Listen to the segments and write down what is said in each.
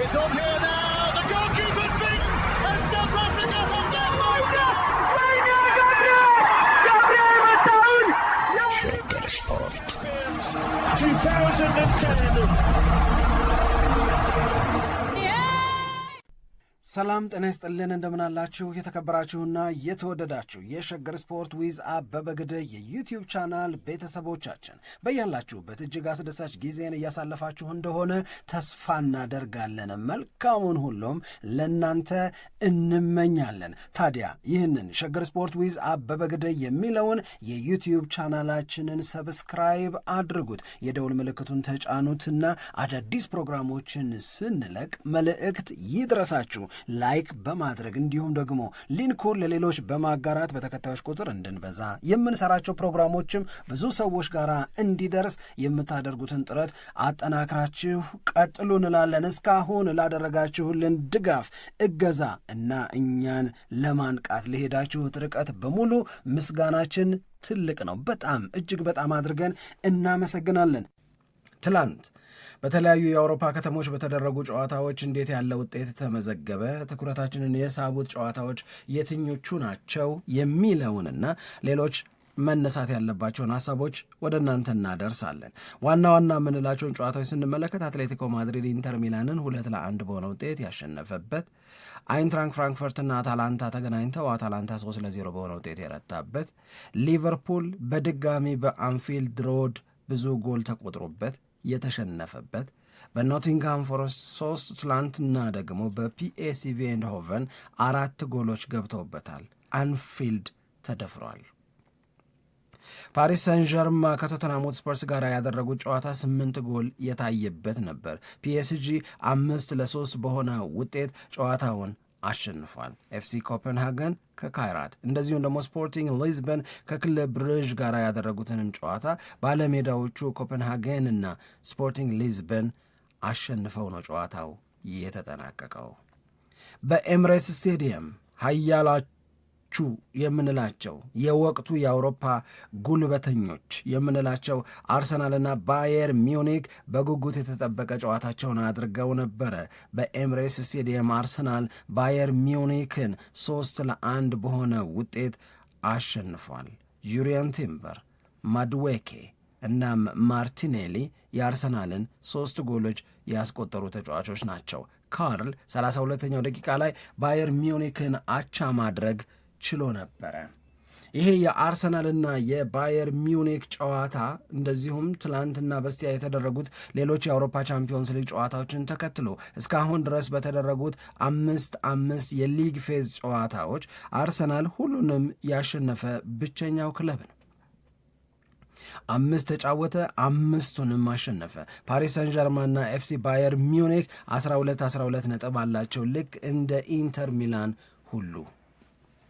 It's on here now. The goalkeeper's beaten, and South Africa have done Shaker Sport 2010. ሰላም ጤና ይስጥልን እንደምናላችሁ የተከበራችሁና የተወደዳችሁ የሸገር ስፖርት ዊዝ አበበ ግደይ የዩቲዩብ ቻናል ቤተሰቦቻችን በያላችሁበት እጅግ አስደሳች ጊዜን እያሳለፋችሁ እንደሆነ ተስፋ እናደርጋለን። መልካሙን ሁሉም ለናንተ እንመኛለን። ታዲያ ይህንን ሸገር ስፖርት ዊዝ አበበ ግደይ የሚለውን የዩቲዩብ ቻናላችንን ሰብስክራይብ አድርጉት፣ የደውል ምልክቱን ተጫኑትና አዳዲስ ፕሮግራሞችን ስንለቅ መልእክት ይድረሳችሁ። ላይክ በማድረግ እንዲሁም ደግሞ ሊንኩን ለሌሎች በማጋራት በተከታዮች ቁጥር እንድንበዛ የምንሰራቸው ፕሮግራሞችም ብዙ ሰዎች ጋር እንዲደርስ የምታደርጉትን ጥረት አጠናክራችሁ ቀጥሉ እንላለን። እስካሁን ላደረጋችሁልን ድጋፍ፣ እገዛ እና እኛን ለማንቃት ለሄዳችሁት ርቀት በሙሉ ምስጋናችን ትልቅ ነው። በጣም እጅግ በጣም አድርገን እናመሰግናለን። ትላንት በተለያዩ የአውሮፓ ከተሞች በተደረጉ ጨዋታዎች እንዴት ያለ ውጤት ተመዘገበ፣ ትኩረታችንን የሳቡት ጨዋታዎች የትኞቹ ናቸው የሚለውንና ሌሎች መነሳት ያለባቸውን ሀሳቦች ወደ እናንተ እናደርሳለን። ዋና ዋና የምንላቸውን ጨዋታዎች ስንመለከት አትሌቲኮ ማድሪድ ኢንተር ሚላንን 2-1 በሆነ ውጤት ያሸነፈበት፣ አይንትራንክ ፍራንክፈርትና አታላንታ ተገናኝተው አታላንታ 3-0 በሆነ ውጤት የረታበት፣ ሊቨርፑል በድጋሚ በአንፊልድ ሮድ ብዙ ጎል ተቆጥሮበት የተሸነፈበት፣ በኖቲንግሃም ፎረስት 3 ትላንትና ደግሞ በፒኤስቪ ኤንድሆቨን 4 ጎሎች ገብተውበታል። አንፊልድ ተደፍሯል። ፓሪስ ሰን ዠርማ ከቶተንሃም ሆትስፐርስ ጋር ያደረጉት ጨዋታ 8 ጎል የታየበት ነበር። ፒኤስጂ 5-3 በሆነ ውጤት ጨዋታውን አሸንፏል። ኤፍሲ ኮፐንሃገን ከካይራት እንደዚሁም ደግሞ ስፖርቲንግ ሊዝበን ከክለብ ብሩዥ ጋር ያደረጉትንም ጨዋታ ባለሜዳዎቹ ኮፐንሃገን እና ስፖርቲንግ ሊዝበን አሸንፈው ነው ጨዋታው የተጠናቀቀው። በኤምሬትስ ስቴዲየም ሀያላቹ የምንላቸው የወቅቱ የአውሮፓ ጉልበተኞች የምንላቸው አርሰናልና ባየር ሚዩኒክ በጉጉት የተጠበቀ ጨዋታቸውን አድርገው ነበረ። በኤምሬትስ ስቴዲየም አርሰናል ባየር ሚዩኒክን 3-1 በሆነ ውጤት አሸንፏል። ዩሪያን ቲምበር፣ ማድዌኬ እናም ማርቲኔሊ የአርሰናልን 3 ጎሎች ያስቆጠሩ ተጫዋቾች ናቸው። ካርል 32ኛው ደቂቃ ላይ ባየር ሚዩኒክን አቻ ማድረግ ችሎ ነበረ። ይሄ የአርሰናልና የባየር ሚዩኒክ ጨዋታ እንደዚሁም ትላንትና በስቲያ የተደረጉት ሌሎች የአውሮፓ ቻምፒዮንስ ሊግ ጨዋታዎችን ተከትሎ እስካሁን ድረስ በተደረጉት 5 የሊግ ፌዝ ጨዋታዎች አርሰናል ሁሉንም ያሸነፈ ብቸኛው ክለብ ነው። 5 ተጫወተ፣ 5ቱንም አሸነፈ። ፓሪስ ሰን ዠርማንና ኤፍሲ ባየር ሚዩኒክ 12 ነጥብ አላቸው፣ ልክ እንደ ኢንተር ሚላን ሁሉ።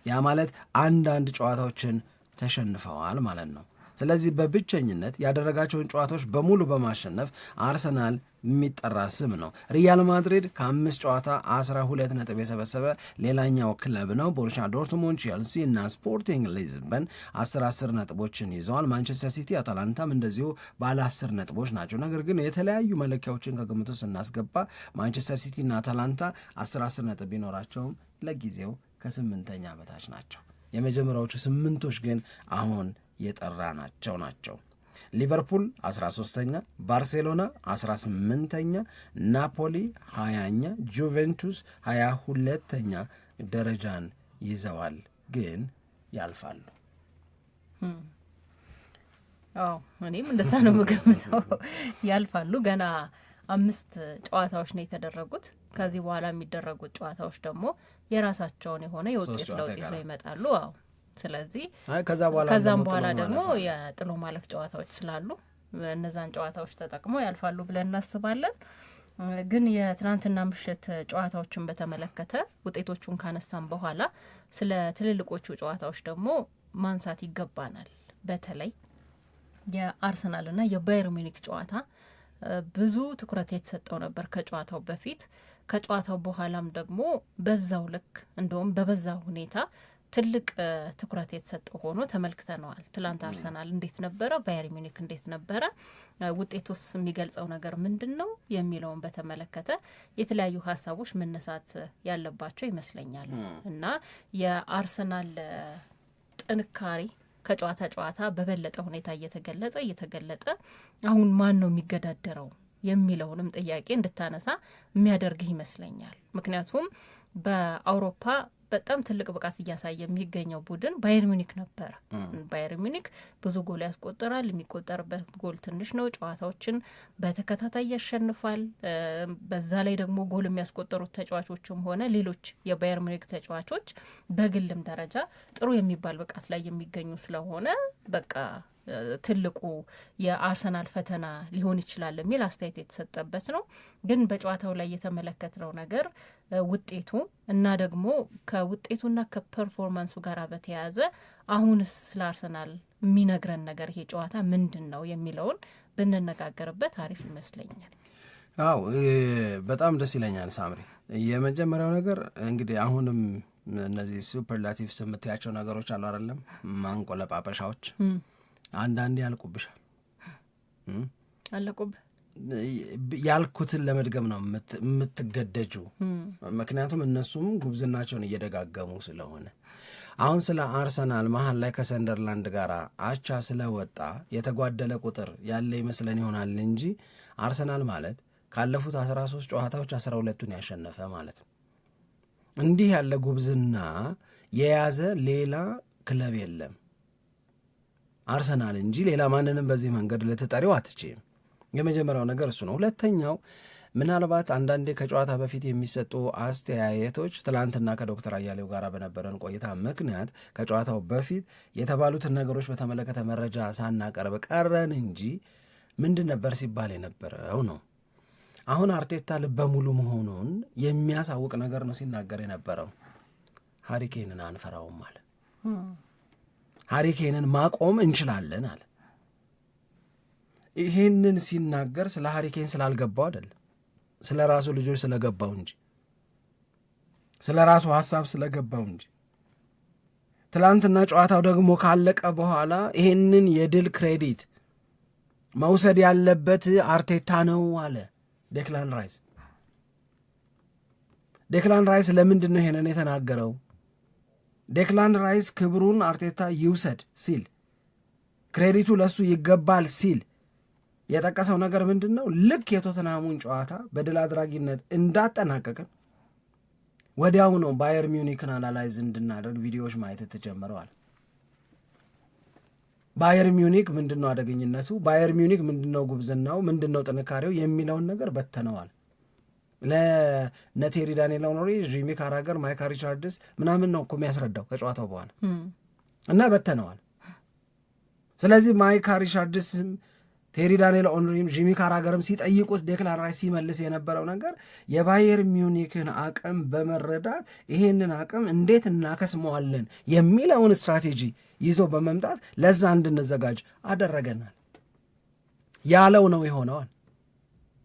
ያ ማለት አንዳንድ ጨዋታዎችን ተሸንፈዋል ማለት ነው። ስለዚህ በብቸኝነት ያደረጋቸውን ጨዋታዎች በሙሉ በማሸነፍ አርሰናል የሚጠራ ስም ነው። ሪያል ማድሪድ ከ5 ጨዋታ 12 ነጥብ የሰበሰበ ሌላኛው ክለብ ነው። ቦሩሲያ ዶርትሙንድ፣ ቼልሲ እና ስፖርቲንግ ሊዝበን 10 ነጥቦችን ይዘዋል። ማንቸስተር ሲቲ፣ አታላንታም እንደዚሁ ባለ 10 ነጥቦች ናቸው። ነገር ግን የተለያዩ መለኪያዎችን ከግምቱ ስናስገባ ማንቸስተር ሲቲ እና አታላንታ 10 ነጥብ ቢኖራቸውም ለጊዜው ከ8ኛ በታች ናቸው። የመጀመሪያዎቹ 8ቶች ግን አሁን የጠራ ናቸው። ሊቨርፑል 13ኛ፣ ባርሴሎና 18ኛ፣ ናፖሊ 20ኛ፣ ጁቬንቱስ 22ኛ ደረጃን ይዘዋል። ግን ያልፋሉ። እኔም እንደዛ ነው የምገምተው። ያልፋሉ። ገና 5 ጨዋታዎች ነው የተደረጉት። ከዚህ በኋላ የሚደረጉት ጨዋታዎች ደግሞ የራሳቸውን የሆነ የውጤት ለውጥ ይዘው ይመጣሉ። ስለዚህ ከዛም በኋላ ደግሞ የጥሎ ማለፍ ጨዋታዎች ስላሉ እነዛን ጨዋታዎች ተጠቅመው ያልፋሉ ብለን እናስባለን። ግን የትናንትና ምሽት ጨዋታዎችን በተመለከተ ውጤቶቹን ካነሳም በኋላ ስለ ትልልቆቹ ጨዋታዎች ደግሞ ማንሳት ይገባናል። በተለይ የአርሰናልና የባየር ሚኒክ ጨዋታ ብዙ ትኩረት የተሰጠው ነበር ከጨዋታው በፊት። ከጨዋታው በኋላም ደግሞ በዛው ልክ እንደውም በበዛ ሁኔታ ትልቅ ትኩረት የተሰጠው ሆኖ ተመልክተነዋል። ትላንት አርሰናል እንዴት ነበረ፣ ባየር ሚኒክ እንዴት ነበረ፣ ውጤቱስ የሚገልጸው ነገር ምንድን ነው የሚለውን በተመለከተ የተለያዩ ሀሳቦች መነሳት ያለባቸው ይመስለኛል እና የአርሰናል ጥንካሬ ከጨዋታ ጨዋታ በበለጠ ሁኔታ እየተገለጠ አሁን ማን ነው የሚገዳደረው የሚለውንም ጥያቄ እንድታነሳ የሚያደርግህ ይመስለኛል። ምክንያቱም በአውሮፓ በጣም ትልቅ ብቃት እያሳየ የሚገኘው ቡድን ባየር ሚኒክ ነበረ። ባየር ሚኒክ ብዙ ጎል ያስቆጥራል፣ የሚቆጠርበት ጎል ትንሽ ነው፣ ጨዋታዎችን በተከታታይ ያሸንፋል። በዛ ላይ ደግሞ ጎል የሚያስቆጠሩት ተጫዋቾችም ሆነ ሌሎች የባየር ሚኒክ ተጫዋቾች በግልም ደረጃ ጥሩ የሚባል ብቃት ላይ የሚገኙ ስለሆነ በቃ ትልቁ የአርሰናል ፈተና ሊሆን ይችላል የሚል አስተያየት የተሰጠበት ነው። ግን በጨዋታው ላይ የተመለከትነው ነገር ውጤቱ እና ደግሞ ከውጤቱና ከፐርፎርማንሱ ጋር በተያያዘ አሁንስ ስለ አርሰናል የሚነግረን ነገር ይሄ ጨዋታ ምንድን ነው የሚለውን ብንነጋገርበት አሪፍ ይመስለኛል። አዎ በጣም ደስ ይለኛል ሳምሪ። የመጀመሪያው ነገር እንግዲህ አሁንም እነዚህ ሱፐርላቲቭስ የምትያቸው ነገሮች አሉ አይደለም፣ ማንቆለጳጰሻዎች አንዳንዴ ያልቁብሻል። አለቁብህ ያልኩትን ለመድገም ነው የምትገደጁ። ምክንያቱም እነሱም ጉብዝናቸውን እየደጋገሙ ስለሆነ አሁን ስለ አርሰናል መሀል ላይ ከሰንደርላንድ ጋር አቻ ስለወጣ የተጓደለ ቁጥር ያለ ይመስለን ይሆናል እንጂ አርሰናል ማለት ካለፉት 13 ጨዋታዎች 12ቱን ያሸነፈ ማለት ነው። እንዲህ ያለ ጉብዝና የያዘ ሌላ ክለብ የለም አርሰናል እንጂ ሌላ ማንንም በዚህ መንገድ ልትጠሪው አትችይም። የመጀመሪያው ነገር እሱ ነው። ሁለተኛው ምናልባት አንዳንዴ ከጨዋታ በፊት የሚሰጡ አስተያየቶች ትላንትና ከዶክተር አያሌው ጋር በነበረን ቆይታ ምክንያት ከጨዋታው በፊት የተባሉትን ነገሮች በተመለከተ መረጃ ሳናቀርብ ቀረን እንጂ ምንድን ነበር ሲባል የነበረው ነው። አሁን አርቴታ ልበ ሙሉ መሆኑን የሚያሳውቅ ነገር ነው ሲናገር የነበረው። ሃሪኬንን አንፈራውም አለ። ሃሪኬንን ማቆም እንችላለን አለ። ይሄንን ሲናገር ስለ ሃሪኬን ስላልገባው አይደለም፣ ስለ ራሱ ልጆች ስለገባው እንጂ፣ ስለ ራሱ ሀሳብ ስለገባው እንጂ። ትላንትና ጨዋታው ደግሞ ካለቀ በኋላ ይሄንን የድል ክሬዲት መውሰድ ያለበት አርቴታ ነው አለ ዴክላን ራይስ። ዴክላን ራይስ ለምንድን ነው ይሄንን የተናገረው? ዴክላን ራይስ ክብሩን አርቴታ ይውሰድ ሲል፣ ክሬዲቱ ለሱ ይገባል ሲል የጠቀሰው ነገር ምንድን ነው? ልክ የቶተንሃሙን ጨዋታ በድል አድራጊነት እንዳጠናቀቅን ወዲያው ነው ባየር ሚዩኒክን አናላይዝ እንድናደርግ ቪዲዮዎች ማየት ተጀምረዋል። ባየር ሚዩኒክ ምንድን ነው አደገኝነቱ፣ ባየር ሚዩኒክ ምንድን ነው ጉብዝናው፣ ምንድን ነው ጥንካሬው የሚለውን ነገር በተነዋል። ለነቴሪ ዳንኤል ኦኖሪ፣ ጂሚ ካራገር፣ ማይካ ሪቻርድስ ምናምን ነው እኮ የሚያስረዳው ከጨዋታው በኋላ እና በተነዋል። ስለዚህ ማይካ ሪቻርድስም ቴሪ ዳንኤል ኦንሪም ጂሚ ካራገርም ሲጠይቁት ዴክላን ራይስ ሲመልስ የነበረው ነገር የባየር ሚዩኒክን አቅም በመረዳት ይሄንን አቅም እንዴት እናከስመዋለን የሚለውን ስትራቴጂ ይዞ በመምጣት ለዛ እንድንዘጋጅ አደረገናል ያለው ነው የሆነዋል።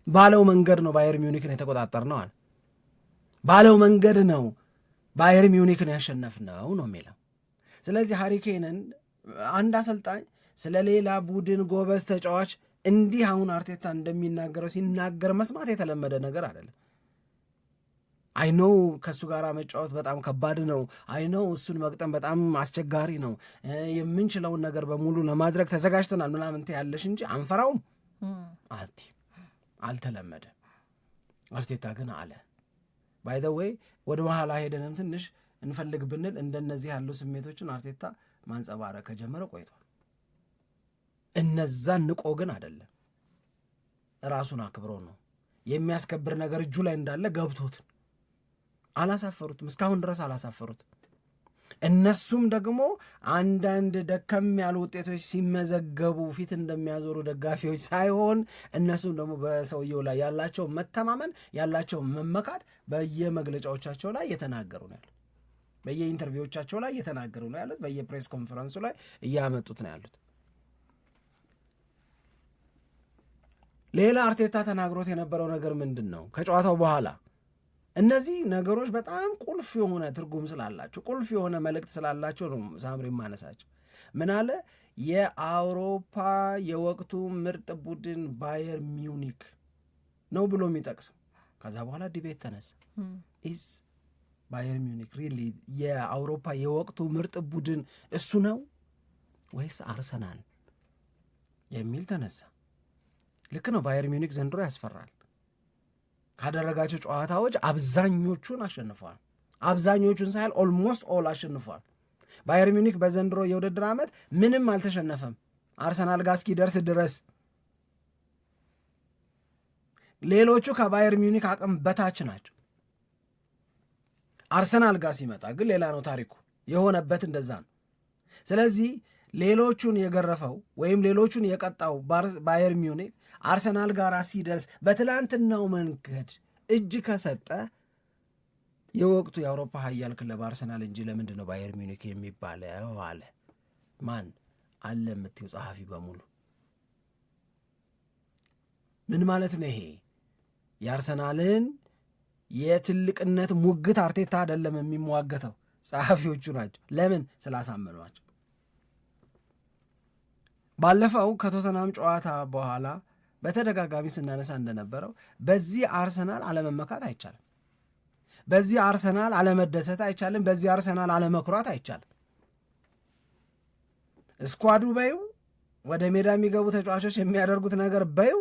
ባለው መንገድ ነው ባየር ሚዩኒክን የተቆጣጠር ነዋል። ባለው መንገድ ነው ባየር ሚዩኒክን ያሸነፍነው ነው የሚለው። ስለዚህ ሃሪኬንን አንድ አሰልጣኝ ስለ ሌላ ቡድን ጎበዝ ተጫዋች እንዲህ አሁን አርቴታ እንደሚናገረው ሲናገር መስማት የተለመደ ነገር አይደለም። አይኖው ከእሱ ጋር መጫወት በጣም ከባድ ነው፣ አይኖው እሱን መቅጠም በጣም አስቸጋሪ ነው፣ የምንችለውን ነገር በሙሉ ለማድረግ ተዘጋጅተናል ምናምን ያለሽ እንጂ አንፈራውም አልቲ አልተለመደ። አርቴታ ግን አለ ባይ ዘ ዌይ ወደ በኋላ ሄደንም ትንሽ እንፈልግ ብንል እንደነዚህ ያሉ ስሜቶችን አርቴታ ማንጸባረቅ ከጀመረ ቆይቷል። እነዛን ንቆ ግን አይደለም፣ ራሱን አክብሮ ነው። የሚያስከብር ነገር እጁ ላይ እንዳለ ገብቶት አላሳፈሩትም፣ እስካሁን ድረስ አላሳፈሩትም። እነሱም ደግሞ አንዳንድ ደከም ያሉ ውጤቶች ሲመዘገቡ ፊት እንደሚያዞሩ ደጋፊዎች ሳይሆን እነሱም ደግሞ በሰውየው ላይ ያላቸው መተማመን ያላቸው መመካት በየመግለጫዎቻቸው ላይ እየተናገሩ ነው ያሉት፣ በየኢንተርቪዎቻቸው ላይ እየተናገሩ ነው ያሉት፣ በየፕሬስ ኮንፈረንሱ ላይ እያመጡት ነው ያሉት። ሌላ አርቴታ ተናግሮት የነበረው ነገር ምንድን ነው? ከጨዋታው በኋላ እነዚህ ነገሮች በጣም ቁልፍ የሆነ ትርጉም ስላላቸው ቁልፍ የሆነ መልእክት ስላላቸው ነው ሳምሪ ማነሳቸው። ምን አለ የአውሮፓ የወቅቱ ምርጥ ቡድን ባየር ሚዩኒክ ነው ብሎ የሚጠቅሰው። ከዛ በኋላ ዲቤት ተነሳ። ኢዝ ባየር ሚዩኒክ ሪሊ የአውሮፓ የወቅቱ ምርጥ ቡድን እሱ ነው ወይስ አርሰናል የሚል ተነሳ። ልክ ነው። ባየር ሚዩኒክ ዘንድሮ ያስፈራል። ካደረጋቸው ጨዋታዎች አብዛኞቹን አሸንፏል። አብዛኞቹን ሳይል ኦልሞስት ኦል አሸንፏል። ባየር ሚዩኒክ በዘንድሮ የውድድር ዓመት ምንም አልተሸነፈም አርሰናል ጋር እስኪደርስ ድረስ። ሌሎቹ ከባየር ሚዩኒክ አቅም በታች ናቸው። አርሰናል ጋር ሲመጣ ግን ሌላ ነው ታሪኩ የሆነበት እንደዛ ነው። ስለዚህ ሌሎቹን የገረፈው ወይም ሌሎቹን የቀጣው ባየር ሚዩኒክ አርሰናል ጋር ሲደርስ በትላንትናው መንገድ እጅ ከሰጠ የወቅቱ የአውሮፓ ሀያል ክለብ አርሰናል እንጂ ለምንድን ነው ባየር ሚዩኒክ የሚባለው አለ። ማን አለ የምትይው ጸሐፊ በሙሉ ምን ማለት ነው ይሄ? የአርሰናልን የትልቅነት ሙግት አርቴታ አይደለም የሚሟገተው፣ ጸሐፊዎቹ ናቸው። ለምን? ስላሳመኗቸው። ባለፈው ከቶተናም ጨዋታ በኋላ በተደጋጋሚ ስናነሳ እንደነበረው በዚህ አርሰናል አለመመካት አይቻልም፣ በዚህ አርሰናል አለመደሰት አይቻልም፣ በዚህ አርሰናል አለመኩራት አይቻልም። እስኳዱ በይው ወደ ሜዳ የሚገቡ ተጫዋቾች የሚያደርጉት ነገር በይው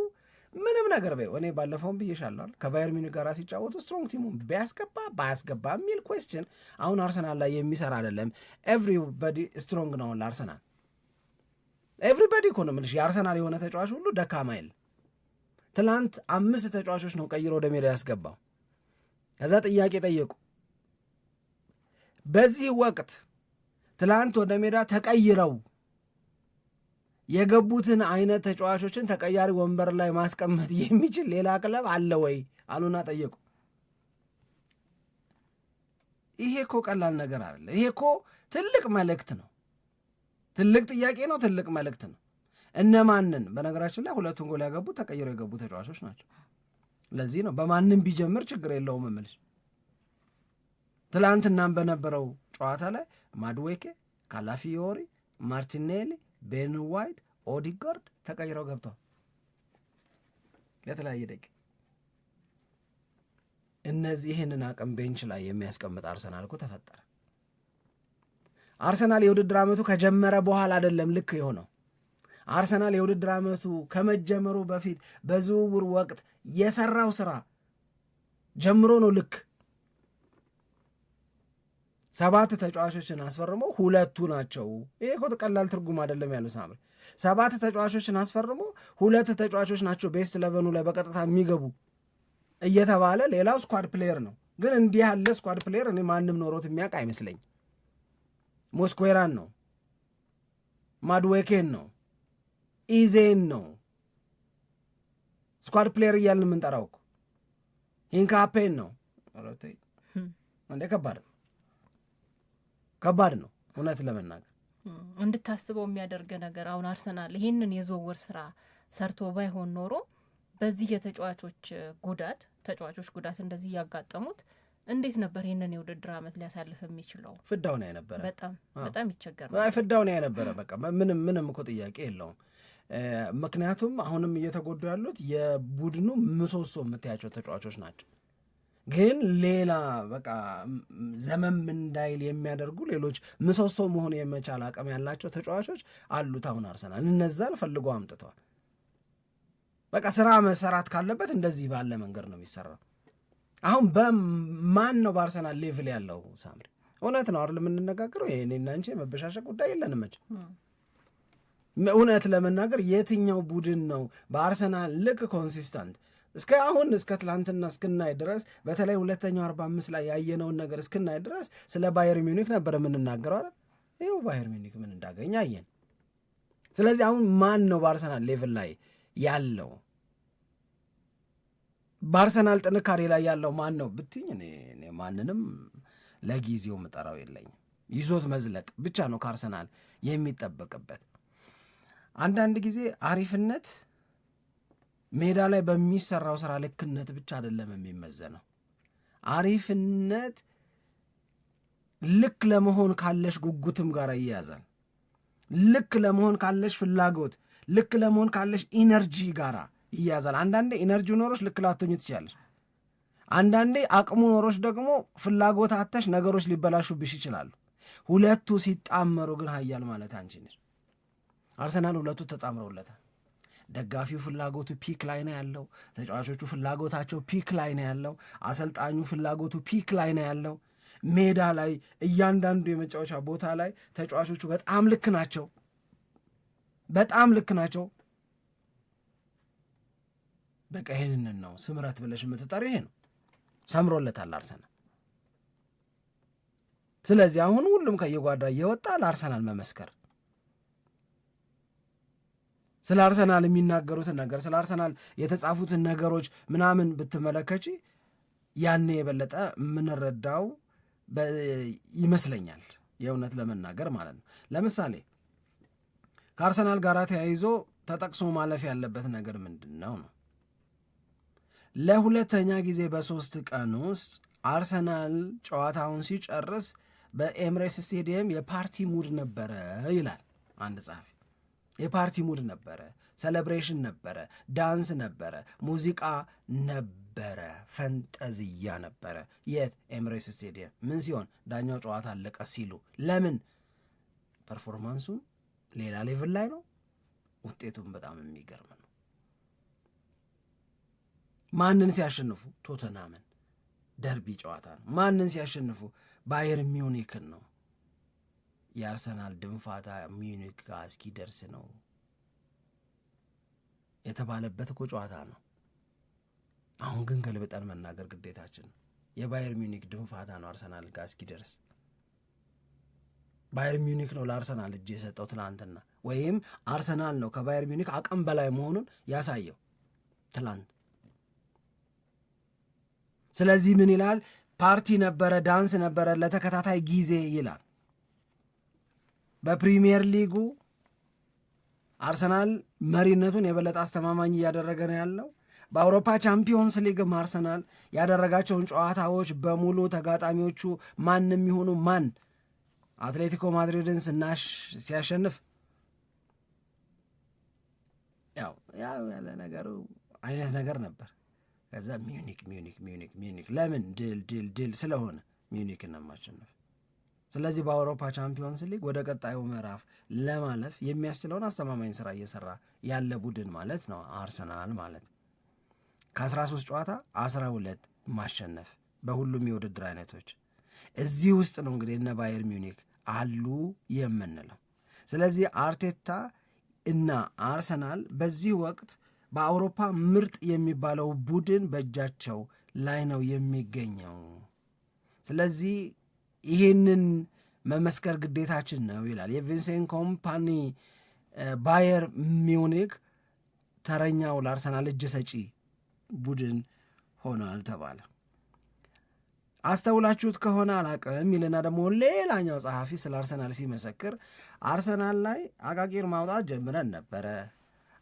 ምንም ነገር በይው። እኔ ባለፈውን ብዬሻለሁ ከባየር ሚዩኒክ ጋር ሲጫወቱ ስትሮንግ ቲሙን ቢያስገባ ባያስገባ የሚል ኩዌስችን አሁን አርሰናል ላይ የሚሰራ አይደለም። ኤቭሪባዲ ስትሮንግ ነው ለአርሰናል። ኤቭሪባዲ እኮ ነው የምልሽ። የአርሰናል የሆነ ተጫዋች ሁሉ ደካማ የለ። ትላንት 5 ተጫዋቾች ነው ቀይሮ ወደ ሜዳ ያስገባው። ከዛ ጥያቄ ጠየቁ። በዚህ ወቅት ትላንት ወደ ሜዳ ተቀይረው የገቡትን አይነት ተጫዋቾችን ተቀያሪ ወንበር ላይ ማስቀመጥ የሚችል ሌላ ክለብ አለ ወይ አሉና ጠየቁ። ይሄ እኮ ቀላል ነገር አይደለ። ይሄ እኮ ትልቅ መልእክት ነው። ትልቅ ጥያቄ ነው። ትልቅ መልእክት ነው። እነማንን? በነገራችን ላይ 2 ጎል ያገቡት ተቀይረው የገቡ ተጫዋቾች ናቸው። ለዚህ ነው በማንም ቢጀምር ችግር የለውም እምልሽ። ትላንትናም በነበረው ጨዋታ ላይ ማድዌኬ፣ ካላፊዮሪ፣ ማርቲኔሊ፣ ቤን ዋይት፣ ኦዲጋርድ ተቀይረው ገብተዋል የተለያየ ደቂቃ። እነዚህ ይህንን አቅም ቤንች ላይ የሚያስቀምጥ አርሰናል እኮ ተፈጠረ። አርሰናል የውድድር ዓመቱ ከጀመረ በኋላ አይደለም ልክ የሆነው። አርሰናል የውድድር ዓመቱ ከመጀመሩ በፊት በዝውውር ወቅት የሰራው ስራ ጀምሮ ነው ልክ። 7 ተጫዋቾችን አስፈርሞ 2 ናቸው። ይሄ እኮ ቀላል ትርጉም አይደለም ያለው ሳምሪ። 7 ተጫዋቾችን አስፈርሞ 2 ተጫዋቾች ናቸው ቤስት 11 ላይ በቀጥታ የሚገቡ እየተባለ ሌላው ስኳድ ፕሌየር ነው። ግን እንዲህ ያለ ስኳድ ፕሌየር እኔ ማንም ኖሮት የሚያውቅ አይመስለኝ። ሞስኩዌራን ነው፣ ማድዌኬን ነው፣ ኢዜን ነው ስኳድ ፕሌየር እያልን የምንጠራው እኮ ሂንካፔን ነው። እንደ ከባድ ነው እውነት ለመናገር እንድታስበው የሚያደርገ ነገር። አሁን አርሰናል ይህንን የዝውውር ስራ ሰርቶ ባይሆን ኖሮ በዚህ የተጫዋቾች ጉዳት እንደዚህ እያጋጠሙት እንዴት ነበር ይህንን የውድድር ዓመት ሊያሳልፍ የሚችለው? ፍዳው ነው የነበረ። በጣም ይቸገር ነው። ፍዳው ነው የነበረ። በቃ ምንም እኮ ጥያቄ የለውም። ምክንያቱም አሁንም እየተጎዱ ያሉት የቡድኑ ምሰሶ የምታያቸው ተጫዋቾች ናቸው። ግን ሌላ በቃ ዘመም እንዳይል የሚያደርጉ ሌሎች ምሰሶ መሆን የመቻል አቅም ያላቸው ተጫዋቾች አሉት አሁን አርሰናል። እነዛን ፈልጎ አምጥተዋል። በቃ ስራ መሰራት ካለበት እንደዚህ ባለ መንገድ ነው የሚሰራው። አሁን በማን ነው በአርሰናል ሌቭል ያለው ሳምሪ? እውነት ነው አይደል የምንነጋገረው? ይሄኔና አንቺ መበሻሸቅ ጉዳይ የለንም መቼም። እውነት ለመናገር የትኛው ቡድን ነው በአርሰናል ልክ ኮንሲስተንት እስከ አሁን እስከ ትላንትና እስክናይ ድረስ በተለይ 245 ላይ ያየነውን ነገር እስክናይ ድረስ ስለ ባየር ሚዩኒክ ነበር የምንናገረው አይደል? ይኸው ባየር ሚዩኒክ ምን እንዳገኘ አየን። ስለዚህ አሁን ማን ነው በአርሰናል ሌቭል ላይ ያለው? በአርሰናል ጥንካሬ ላይ ያለው ማን ነው ብትኝ እኔ ማንንም ለጊዜው ምጠራው የለኝም። ይዞት መዝለቅ ብቻ ነው ከአርሰናል የሚጠበቅበት። አንዳንድ ጊዜ አሪፍነት ሜዳ ላይ በሚሰራው ስራ ልክነት ብቻ አይደለም የሚመዘነው። አሪፍነት ልክ ለመሆን ካለሽ ጉጉትም ጋር ይያዛል። ልክ ለመሆን ካለሽ ፍላጎት፣ ልክ ለመሆን ካለሽ ኢነርጂ ጋር ይያዛል። አንዳንዴ ኢነርጂ ኖሮች ልክ ላትሆኚ ትችላለሽ። አንዳንዴ አቅሙ ኖሮች ደግሞ ፍላጎት አተሽ ነገሮች ሊበላሹብሽ ይችላሉ። ሁለቱ ሲጣመሩ ግን ሀያል ማለት አንቺ ነሽ። አርሰናል ሁለቱ ተጣምረውለታል። ደጋፊው ፍላጎቱ ፒክ ላይ ነው ያለው። ተጫዋቾቹ ፍላጎታቸው ፒክ ላይ ነው ያለው። አሰልጣኙ ፍላጎቱ ፒክ ላይ ነው ያለው። ሜዳ ላይ እያንዳንዱ የመጫወቻ ቦታ ላይ ተጫዋቾቹ በጣም ልክ ናቸው፣ በጣም ልክ ናቸው። በቃ ይሄንን ነው ስምረት ብለሽ የምትጠሪው፣ ይሄ ነው ሰምሮለታል አርሰናል። ስለዚህ አሁን ሁሉም ከየጓዳ እየወጣ ለአርሰናል መመስከር፣ ስለ አርሰናል የሚናገሩትን ነገር፣ ስለ አርሰናል የተጻፉትን ነገሮች ምናምን ብትመለከቺ ያኔ የበለጠ የምንረዳው ይመስለኛል፣ የእውነት ለመናገር ማለት ነው። ለምሳሌ ከአርሰናል ጋር ተያይዞ ተጠቅሶ ማለፍ ያለበት ነገር ምንድን ነው? ለሁለተኛ ጊዜ በ3 ቀን ውስጥ አርሰናል ጨዋታውን ሲጨርስ በኤምሬትስ ስቴዲየም የፓርቲ ሙድ ነበረ ይላል አንድ ጸሐፊ። የፓርቲ ሙድ ነበረ፣ ሴሌብሬሽን ነበረ፣ ዳንስ ነበረ፣ ሙዚቃ ነበረ፣ ፈንጠዝያ ነበረ። የት? ኤምሬትስ ስቴዲየም። ምን ሲሆን? ዳኛው ጨዋታ አለቀ ሲሉ። ለምን? ፐርፎርማንሱ ሌላ ሌቭል ላይ ነው። ውጤቱም በጣም የሚገርም ነው። ማንን ሲያሸንፉ? ቶተናምን። ደርቢ ጨዋታ ነው። ማንን ሲያሸንፉ? ባየር ሚዩኒክን ነው። የአርሰናል ድንፋታ ሚዩኒክ ጋር እስኪደርስ ነው የተባለበት እኮ ጨዋታ ነው። አሁን ግን ገልብጠን መናገር ግዴታችን ነው። የባየር ሚዩኒክ ድንፋታ ነው አርሰናል ጋር እስኪደርስ። ባየር ሚዩኒክ ነው ለአርሰናል እጅ የሰጠው ትላንትና፣ ወይም አርሰናል ነው ከባየር ሚዩኒክ አቅም በላይ መሆኑን ያሳየው ትላንት። ስለዚህ ምን ይላል? ፓርቲ ነበረ፣ ዳንስ ነበረ ለተከታታይ ጊዜ ይላል። በፕሪሚየር ሊጉ አርሰናል መሪነቱን የበለጠ አስተማማኝ እያደረገ ነው ያለው። በአውሮፓ ቻምፒዮንስ ሊግም አርሰናል ያደረጋቸውን ጨዋታዎች በሙሉ ተጋጣሚዎቹ ማንም ይሆኑ ማን አትሌቲኮ ማድሪድን ሲያሸንፍ ያው ያለ ነገሩ አይነት ነገር ነበር። ከዛ ሚዩኒክ ለምን ድል ስለሆነ ሚዩኒክን ነው ማሸነፍ። ስለዚህ በአውሮፓ ቻምፒዮንስ ሊግ ወደ ቀጣዩ ምዕራፍ ለማለፍ የሚያስችለውን አስተማማኝ ስራ እየሰራ ያለ ቡድን ማለት ነው አርሰናል ማለት። ከ13 ጨዋታ 12 ማሸነፍ በሁሉም የውድድር አይነቶች። እዚህ ውስጥ ነው እንግዲህ እነ ባየር ሚዩኒክ አሉ የምንለው። ስለዚህ አርቴታ እና አርሰናል በዚህ ወቅት በአውሮፓ ምርጥ የሚባለው ቡድን በእጃቸው ላይ ነው የሚገኘው። ስለዚህ ይህንን መመስከር ግዴታችን ነው ይላል የቪንሴንት ኮምፓኒ። ባየር ሚዩኒክ ተረኛው ለአርሰናል እጅ ሰጪ ቡድን ሆኗል ተባለ። አስተውላችሁት ከሆነ አላቅም ይልና ደግሞ ሌላኛው ጸሐፊ ስለ አርሰናል ሲመሰክር አርሰናል ላይ አቃቂር ማውጣት ጀምረን ነበረ።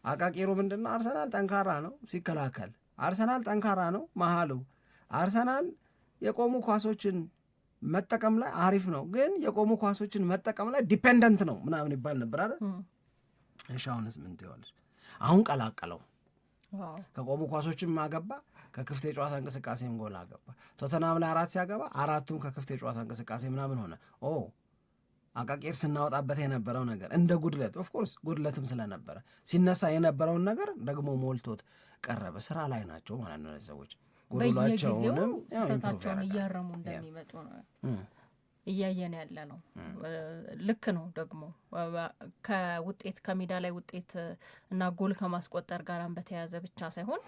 አቃቂሩ ምንድነው? አርሰናል ጠንካራ ነው ሲከላከል፣ አርሰናል ጠንካራ ነው መሃሉ፣ አርሰናል የቆሙ ኳሶችን መጠቀም ላይ አሪፍ ነው፣ ግን የቆሙ ኳሶችን መጠቀም ላይ ዲፔንደንት ነው ምናምን ይባል ነበር አይደል? እሺ አሁንስ ምን ትይዋለሽ? አሁን ቀላቀለው። ከቆሙ ኳሶችም አገባ፣ ከክፍት የጨዋታ እንቅስቃሴም ጎል አገባ። ቶተናም ላይ 4 ሲያገባ 4ቱም ከክፍት የጨዋታ እንቅስቃሴ ምናምን ሆነ። አቃቂር ስናወጣበት የነበረው ነገር እንደ ጉድለት ኦፍኮርስ ጉድለትም ስለነበረ ሲነሳ የነበረውን ነገር ደግሞ ሞልቶት ቀረበ። ስራ ላይ ናቸው ማለት ነው ሰዎች። ጎዶላቸውንም ስህተታቸውን እያረሙ እንደሚመጡ ነው እያየን ያለ ነው። ልክ ነው። ደግሞ ከውጤት ከሜዳ ላይ ውጤት እና ጎል ከማስቆጠር ጋር በተያያዘ ብቻ ሳይሆን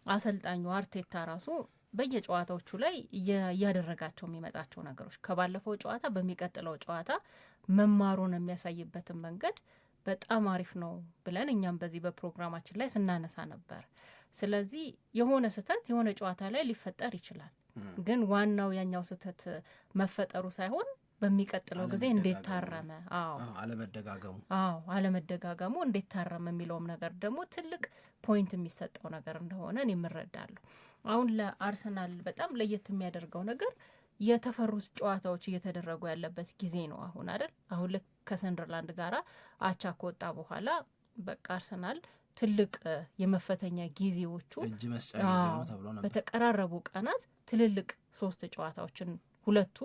አሰልጣኙ አርቴታ ራሱ በየጨዋታዎቹ ላይ እያደረጋቸው የሚመጣቸው ነገሮች ከባለፈው ጨዋታ በሚቀጥለው ጨዋታ መማሩን የሚያሳይበትን መንገድ በጣም አሪፍ ነው ብለን እኛም በዚህ በፕሮግራማችን ላይ ስናነሳ ነበር። ስለዚህ የሆነ ስህተት የሆነ ጨዋታ ላይ ሊፈጠር ይችላል፣ ግን ዋናው ያኛው ስህተት መፈጠሩ ሳይሆን በሚቀጥለው ጊዜ እንዴት ታረመ፣ አለመደጋገሙ እንዴት ታረመ የሚለውም ነገር ደግሞ ትልቅ ፖይንት የሚሰጠው ነገር እንደሆነ እኔ እምረዳለሁ። አሁን ለአርሰናል በጣም ለየት የሚያደርገው ነገር የተፈሩት ጨዋታዎች እየተደረጉ ያለበት ጊዜ ነው አሁን አይደል? አሁን ልክ ከሰንደርላንድ ጋር አቻ ከወጣ በኋላ በቃ አርሰናል ትልቅ የመፈተኛ ጊዜዎቹ በተቀራረቡ ቀናት ትልልቅ 3 ጨዋታዎችን 2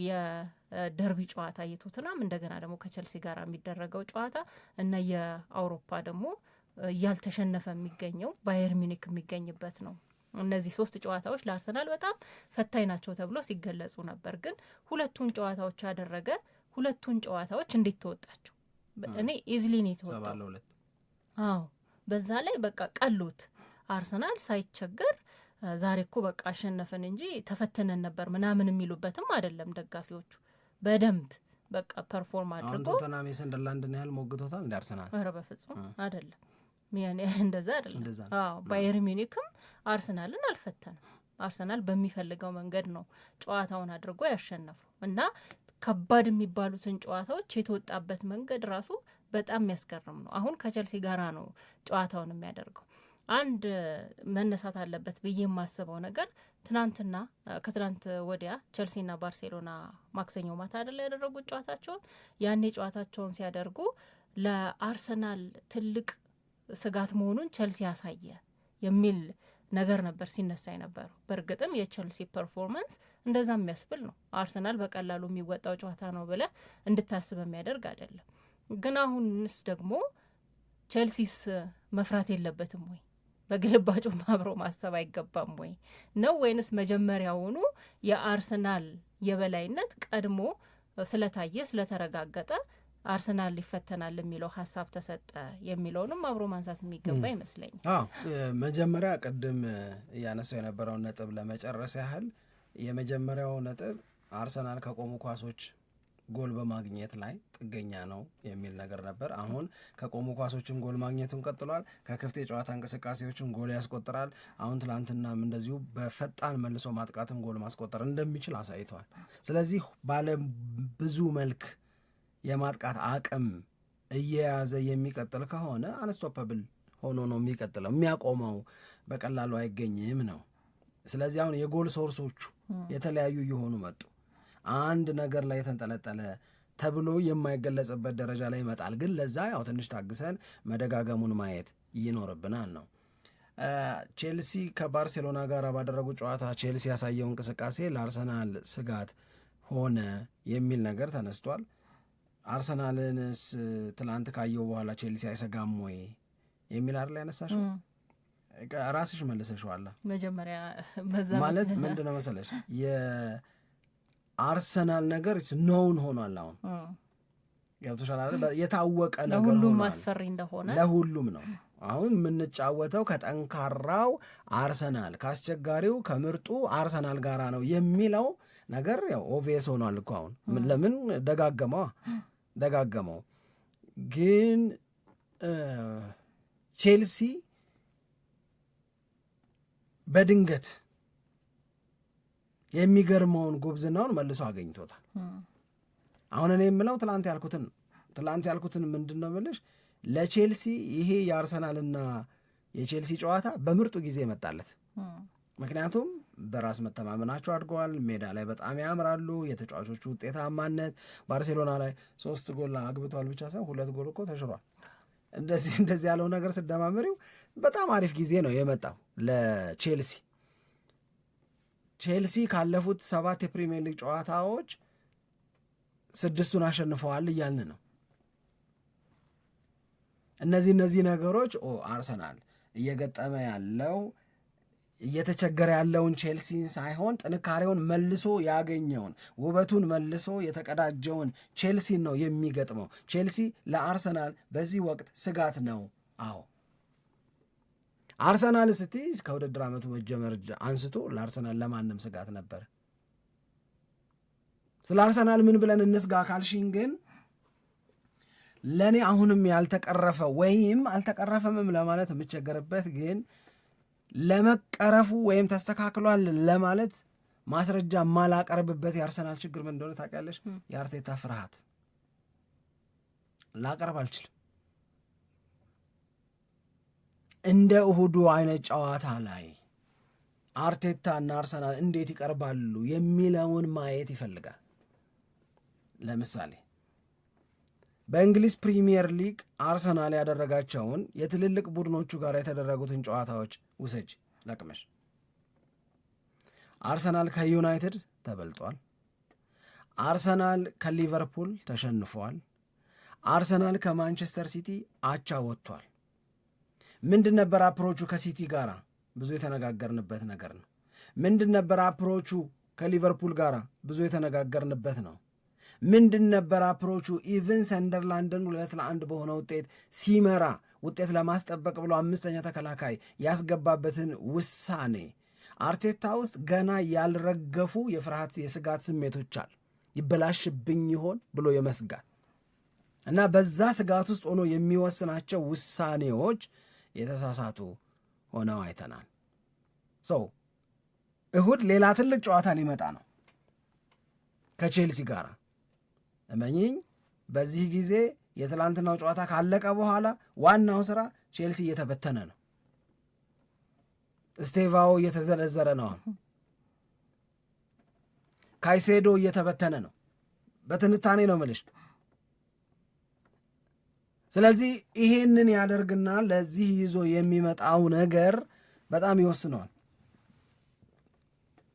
የደርቢ ጨዋታ የቶትናም እንደገና ደግሞ ከቸልሲ ጋር የሚደረገው ጨዋታ እና የአውሮፓ ደግሞ ያልተሸነፈ የሚገኘው ባየር ሚኒክ የሚገኝበት ነው። እነዚህ 3 ጨዋታዎች ለአርሰናል በጣም ፈታኝ ናቸው ተብሎ ሲገለጹ ነበር። ግን 2ቱን ጨዋታዎች ያደረገ 2ቱን ጨዋታዎች እንዴት ተወጣቸው? እኔ ኢዝሊ ነው የተወጣው። አዎ በዛ ላይ በቃ ቀሉት አርሰናል ሳይቸገር ዛሬ እኮ በቃ አሸነፈን እንጂ ተፈትነን ነበር ምናምን የሚሉበትም አይደለም ደጋፊዎቹ። በደንብ በቃ ፐርፎርም አድርጎ ቶተንሃም የሰንደርላንድን ያህል ሞግቶታል እንደ አርሰናል? ኧረ በፍጹም አይደለም። እንደዛ አይደለም። አዎ ባየር ሚኒክም አርሰናልን አልፈተንም። አርሰናል በሚፈልገው መንገድ ነው ጨዋታውን አድርጎ ያሸነፈው እና ከባድ የሚባሉትን ጨዋታዎች የተወጣበት መንገድ ራሱ በጣም የሚያስገርም ነው። አሁን ከቸልሲ ጋራ ነው ጨዋታውን የሚያደርገው። አንድ መነሳት አለበት ብዬ የማስበው ነገር ትናንትና ከትናንት ወዲያ ቸልሲና ባርሴሎና ማክሰኞ ማታ አይደል ያደረጉት ጨዋታቸውን። ያኔ ጨዋታቸውን ሲያደርጉ ለአርሰናል ትልቅ ስጋት መሆኑን ቸልሲ ያሳየ የሚል ነገር ነበር ሲነሳ የነበረው። በእርግጥም የቸልሲ ፐርፎርማንስ እንደዛ የሚያስብል ነው። አርሰናል በቀላሉ የሚወጣው ጨዋታ ነው ብለህ እንድታስብ የሚያደርግ አይደለም። ግን አሁንስ ደግሞ ቸልሲስ መፍራት የለበትም ወይ? በግልባጩ አብሮ ማሰብ አይገባም ወይ ነው? ወይንስ መጀመሪያውኑ የአርሰናል የበላይነት ቀድሞ ስለታየ ስለተረጋገጠ አርሰናል ይፈተናል የሚለው ሀሳብ ተሰጠ የሚለውንም አብሮ ማንሳት የሚገባ ይመስለኛል። መጀመሪያ ቅድም እያነሳው የነበረውን ነጥብ ለመጨረስ ያህል የመጀመሪያው ነጥብ አርሰናል ከቆሙ ኳሶች ጎል በማግኘት ላይ ጥገኛ ነው የሚል ነገር ነበር። አሁን ከቆሙ ኳሶችም ጎል ማግኘቱን ቀጥሏል። ከክፍት የጨዋታ እንቅስቃሴዎችም ጎል ያስቆጥራል። አሁን ትላንትናም እንደዚሁ በፈጣን መልሶ ማጥቃትም ጎል ማስቆጠር እንደሚችል አሳይተዋል። ስለዚህ ባለ ብዙ መልክ የማጥቃት አቅም እየያዘ የሚቀጥል ከሆነ አንስቶፐብል ሆኖ ነው የሚቀጥለው። የሚያቆመው በቀላሉ አይገኝም ነው። ስለዚህ አሁን የጎል ሶርሶቹ የተለያዩ እየሆኑ መጡ። አንድ ነገር ላይ የተንጠለጠለ ተብሎ የማይገለጽበት ደረጃ ላይ ይመጣል። ግን ለዛ ያው ትንሽ ታግሰን መደጋገሙን ማየት ይኖርብናል ነው። ቼልሲ ከባርሴሎና ጋር ባደረጉት ጨዋታ ቼልሲ ያሳየው እንቅስቃሴ ለአርሰናል ስጋት ሆነ የሚል ነገር ተነስቷል። አርሰናልንስ ትላንት ካየው በኋላ ቼልሲ አይሰጋም ወይ የሚል አይደል ያነሳሽው? ራስሽ መልሰሽዋላ። መጀመሪያ ማለት ምንድን ነው መሰለሽ የአርሰናል ነገር ኖውን ሆኗል። አሁን ገብቶሻል አይደል? የታወቀ ነገር ለሁሉም አስፈሪ እንደሆነ ለሁሉም ነው። አሁን የምንጫወተው ከጠንካራው አርሰናል ከአስቸጋሪው ከምርጡ አርሰናል ጋራ ነው የሚለው ነገር ያው ኦቪየስ ሆኗል እኮ አሁን ለምን ደጋገመው። ግን ቼልሲ በድንገት የሚገርመውን ጉብዝናውን መልሶ አገኝቶታል። አሁን እኔ የምለው ትላንት ያልኩትን ምንድን ነው የምልሽ፣ ለቼልሲ ይሄ የአርሰናልና የቼልሲ ጨዋታ በምርጡ ጊዜ መጣለት። ምክንያቱም በራስ መተማመናቸው አድገዋል። ሜዳ ላይ በጣም ያምራሉ። የተጫዋቾቹ ውጤታማነት ባርሴሎና ላይ 3 ጎል አግብቷል ብቻ ሳይሆን 2 ጎል እኮ ተሽሯል። እንደዚህ ያለው ነገር ስደማመሪው በጣም አሪፍ ጊዜ ነው የመጣው ለቼልሲ። ቼልሲ ካለፉት 7 የፕሪሚየር ሊግ ጨዋታዎች 6ቱን አሸንፈዋል እያልን ነው። እነዚህ ነገሮች አርሰናል እየገጠመ ያለው እየተቸገረ ያለውን ቼልሲን ሳይሆን ጥንካሬውን መልሶ ያገኘውን ውበቱን መልሶ የተቀዳጀውን ቼልሲን ነው የሚገጥመው። ቼልሲ ለአርሰናል በዚህ ወቅት ስጋት ነው። አዎ አርሰናል ስትይ ከውድድር ዓመቱ መጀመር አንስቶ ለአርሰናል ለማንም ስጋት ነበር። ስለ አርሰናል ምን ብለን እንስጋ ካልሽኝ ግን ለእኔ አሁንም ያልተቀረፈ ወይም አልተቀረፈምም ለማለት የምቸገርበት ግን ለመቀረፉ ወይም ተስተካክሏል ለማለት ማስረጃ ማላቀርብበት የአርሰናል ችግር ምን እንደሆነ ታውቂያለሽ? የአርቴታ ፍርሃት። ላቀርብ አልችልም። እንደ እሁዱ አይነት ጨዋታ ላይ አርቴታ እና አርሰናል እንዴት ይቀርባሉ የሚለውን ማየት ይፈልጋል። ለምሳሌ በእንግሊዝ ፕሪሚየር ሊግ አርሰናል ያደረጋቸውን የትልልቅ ቡድኖቹ ጋር የተደረጉትን ጨዋታዎች ውሰጅ ለቅመሽ። አርሰናል ከዩናይትድ ተበልጧል። አርሰናል ከሊቨርፑል ተሸንፏል። አርሰናል ከማንቸስተር ሲቲ አቻ ወጥቷል። ምንድን ነበር አፕሮቹ ከሲቲ ጋር? ብዙ የተነጋገርንበት ነገር ነው። ምንድን ነበር አፕሮቹ ከሊቨርፑል ጋር? ብዙ የተነጋገርንበት ነው። ምንድን ነበር አፕሮቹ ኢቨን ሰንደርላንድን 2-1 በሆነ ውጤት ሲመራ ውጤት ለማስጠበቅ ብሎ 5ኛ ተከላካይ ያስገባበትን ውሳኔ። አርቴታ ውስጥ ገና ያልረገፉ የፍርሃት የስጋት ስሜቶች አሉ። ይበላሽብኝ ይሆን ብሎ የመስጋት እና በዛ ስጋት ውስጥ ሆኖ የሚወስናቸው ውሳኔዎች የተሳሳቱ ሆነው አይተናል። እሁድ ሌላ ትልቅ ጨዋታ ሊመጣ ነው ከቼልሲ ጋር። እመኚኝ፣ በዚህ ጊዜ የትላንትናው ጨዋታ ካለቀ በኋላ ዋናው ስራ ቼልሲ እየተበተነ ነው። ስቴቫኦ እየተዘረዘረ ነው። ካይሴዶ እየተበተነ ነው። በትንታኔ ነው ምልሽ። ስለዚህ ይሄንን ያደርግና ለዚህ ይዞ የሚመጣው ነገር በጣም ይወስነዋል።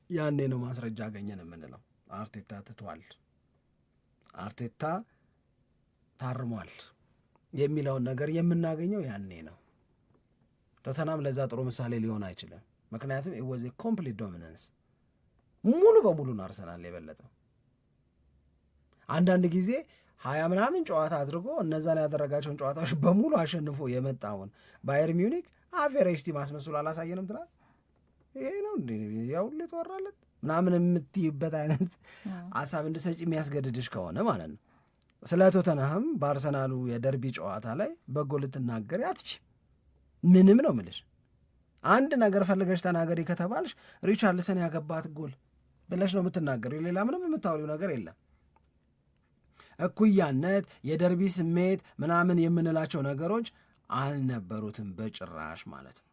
ያኔ ነው ማስረጃ አገኘን የምንለው። አርቴታ ትቷል፣ አርቴታ ታርሟል የሚለውን ነገር የምናገኘው ያኔ ነው። ቶተናም ለዛ ጥሩ ምሳሌ ሊሆን አይችልም። ምክንያቱም it was a complete dominance፣ ሙሉ በሙሉ ነው አርሰናል የበለጠው። አንዳንድ ጊዜ 20 ምናምን ጨዋታ አድርጎ እነዛን ያደረጋቸውን ጨዋታዎች በሙሉ አሸንፎ የመጣውን ባየር ሚዩኒክ አቬሬጅ ቲም አስመስሎ አላሳየንም ትላል። ይሄ ነው እንዴ ያው የተወራለት ምናምን የምትይበት አይነት ሀሳብ እንድሰጭ የሚያስገድድሽ ከሆነ ማለት ነው። ስለ ቶተንሃም በአርሰናሉ የደርቢ ጨዋታ ላይ በጎ ልትናገር አትች ምንም ነው ምልሽ። አንድ ነገር ፈልገሽ ተናገሪ ከተባልሽ ሪቻርልሰን ያገባት ጎል ብለሽ ነው የምትናገሪው። ሌላ ምንም የምታወሪው ነገር የለም። እኩያነት፣ የደርቢ ስሜት ምናምን የምንላቸው ነገሮች አልነበሩትም በጭራሽ ማለት ነው።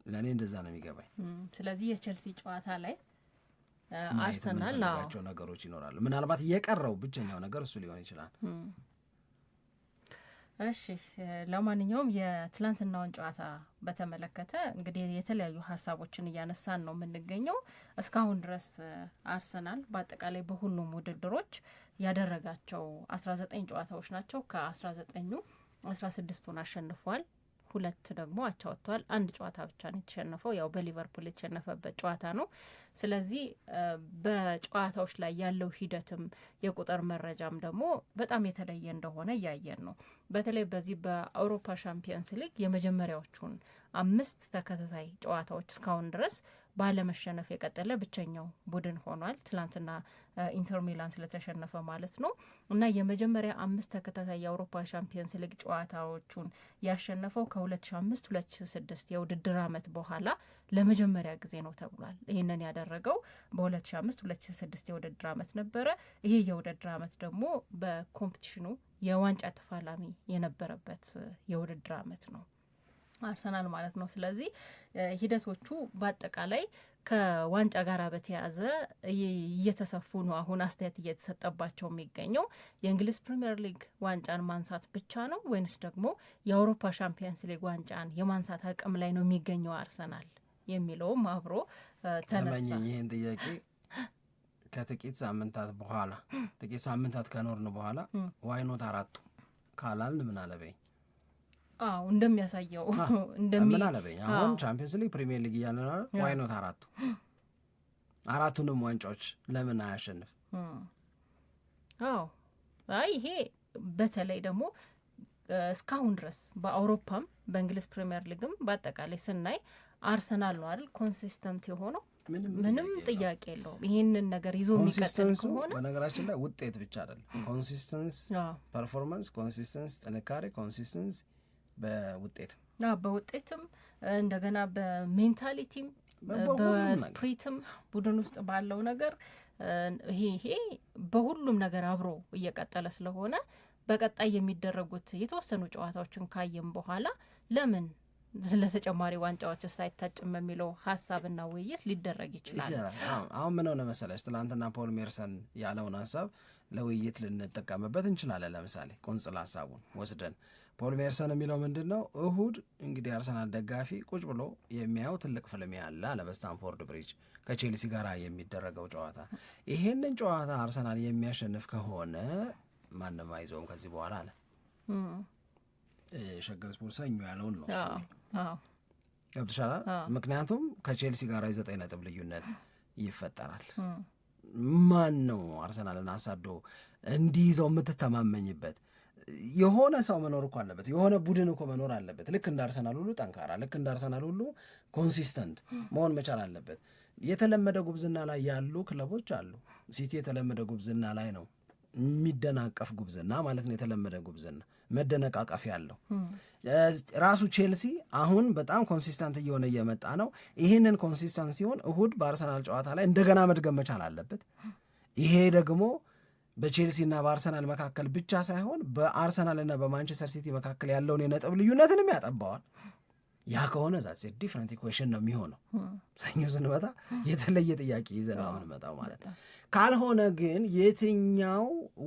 ለእኔ እንደዛ ነው የሚገባኝ። ስለዚህ የቼልሲ ጨዋታ ላይ አርሰናል ናቸው ነገሮች ይኖራሉ። ምናልባት የቀረው ብቸኛው ነገር እሱ ሊሆን ይችላል። እሺ፣ ለማንኛውም የትላንትናውን ጨዋታ በተመለከተ እንግዲህ የተለያዩ ሀሳቦችን እያነሳን ነው የምንገኘው። እስካሁን ድረስ አርሰናል በአጠቃላይ በሁሉም ውድድሮች ያደረጋቸው 19 ጨዋታዎች ናቸው። ከ19ኙ 16ቱን አሸንፏል፣ 2 ደግሞ አቻ ወጥቷል። 1 ጨዋታ ብቻ ነው የተሸነፈው፣ ያው በሊቨርፑል የተሸነፈበት ጨዋታ ነው። ስለዚህ በጨዋታዎች ላይ ያለው ሂደትም የቁጥር መረጃም ደግሞ በጣም የተለየ እንደሆነ እያየን ነው። በተለይ በዚህ በአውሮፓ ሻምፒየንስ ሊግ የመጀመሪያዎቹን 5 ተከታታይ ጨዋታዎች እስካሁን ድረስ ባለመሸነፍ የቀጠለ ብቸኛው ቡድን ሆኗል። ትላንትና ኢንተር ሚላን ስለተሸነፈ ማለት ነው። እና የመጀመሪያ 5 ተከታታይ የአውሮፓ ሻምፒየንስ ሊግ ጨዋታዎቹን ያሸነፈው ከ2005-2006 የውድድር ዓመት በኋላ ለመጀመሪያ ጊዜ ነው ተብሏል። ይህንን ያደረገው በ2005-2006 የውድድር ዓመት ነበረ። ይሄ የውድድር ዓመት ደግሞ በኮምፒቲሽኑ የዋንጫ ተፋላሚ የነበረበት የውድድር ዓመት ነው አርሰናል ማለት ነው። ስለዚህ ሂደቶቹ በአጠቃላይ ከዋንጫ ጋር በተያያዘ እየተሰፉ ነው። አሁን አስተያየት እየተሰጠባቸው የሚገኘው የእንግሊዝ ፕሪምየር ሊግ ዋንጫን ማንሳት ብቻ ነው ወይንስ ደግሞ የአውሮፓ ሻምፒየንስ ሊግ ዋንጫን የማንሳት አቅም ላይ ነው የሚገኘው አርሰናል የሚለውም አብሮ ተነሳ። ይህን ጥያቄ ከጥቂት ሳምንታት በኋላ ጥቂት ሳምንታት ከኖርን በኋላ ዋይኖት 4 ካላልን ምን አለበኝ? አዎ እንደሚያሳየው ምን አለበኝ? አሁን ቻምፒየንስ ሊግ ፕሪሚየር ሊግ እያለ ነው። ዋይኖት 4ቱንም ዋንጫዎች ለምን አያሸንፍ? አዎ አይ ይሄ በተለይ ደግሞ እስካሁን ድረስ በአውሮፓም በእንግሊዝ ፕሪሚየር ሊግም በአጠቃላይ ስናይ አርሰናል ነው አይደል ኮንሲስተንት የሆነው። ምንም ጥያቄ የለውም። ይህንን ነገር ይዞ የሚቀጥል ከሆነ በነገራችን ላይ ውጤት ብቻ አይደለም፣ ኮንሲስተንስ ፐርፎርማንስ፣ ኮንሲስተንስ ጥንካሬ፣ ኮንሲስተንስ በውጤትም እንደገና በሜንታሊቲም በስፕሪትም ቡድን ውስጥ ባለው ነገር ይሄ በሁሉም ነገር አብሮ እየቀጠለ ስለሆነ በቀጣይ የሚደረጉት የተወሰኑ ጨዋታዎችን ካየም በኋላ ለምን ለተጨማሪ ዋንጫዎች ሳይታጭም የሚለው ሀሳብና ውይይት ሊደረግ ይችላል። አሁን ምን ሆነ መሰለሽ ትናንትና ፖል ሜርሰን ያለውን ሀሳብ ለውይይት ልንጠቀምበት እንችላለን። ለምሳሌ ቁንጽል ሀሳቡን ወስደን ፖል ሜርሰን የሚለው ምንድን ነው? እሁድ እንግዲህ አርሰናል ደጋፊ ቁጭ ብሎ የሚያየው ትልቅ ፍልሚያ አለ በስታንፎርድ ብሪጅ ከቼልሲ ጋር የሚደረገው ጨዋታ። ይሄንን ጨዋታ አርሰናል የሚያሸንፍ ከሆነ ማንም አይዘውም ከዚህ በኋላ አለ። ሸገር ስፖርት ሰኞ ያለውን ነው ገብቶሻል። ምክንያቱም ከቼልሲ ጋር 9 ነጥብ ልዩነት ይፈጠራል። ማን ነው አርሰናልን አሳዶ እንዲይዘው የምትተማመኝበት? የሆነ ሰው መኖር እኮ አለበት። የሆነ ቡድን እኮ መኖር አለበት። ልክ እንደ አርሰናል ሁሉ ጠንካራ፣ ልክ እንደ አርሰናል ሁሉ ኮንሲስተንት መሆን መቻል አለበት። የተለመደ ጉብዝና ላይ ያሉ ክለቦች አሉ። ሲቲ የተለመደ ጉብዝና ላይ ነው፣ የሚደናቀፍ ጉብዝና ማለት ነው። የተለመደ ጉብዝና መደነቃቀፍ ያለው ራሱ ቼልሲ አሁን በጣም ኮንሲስተንት እየሆነ እየመጣ ነው። ይህንን ኮንሲስተንት ሲሆን እሁድ በአርሰናል ጨዋታ ላይ እንደገና መድገም መቻል አለበት። ይሄ ደግሞ በቼልሲና በአርሰናል መካከል ብቻ ሳይሆን በአርሰናልና በማንቸስተር ሲቲ መካከል ያለውን የነጥብ ልዩነትንም ያጠባዋል። ያ ከሆነ ዛት ዲፍረንት ኢኩዌሽን ነው የሚሆነው። ሰኞ ስንመጣ የተለየ ጥያቄ ይዘን ነው የምንመጣው ማለት ነው። ካልሆነ ግን የትኛው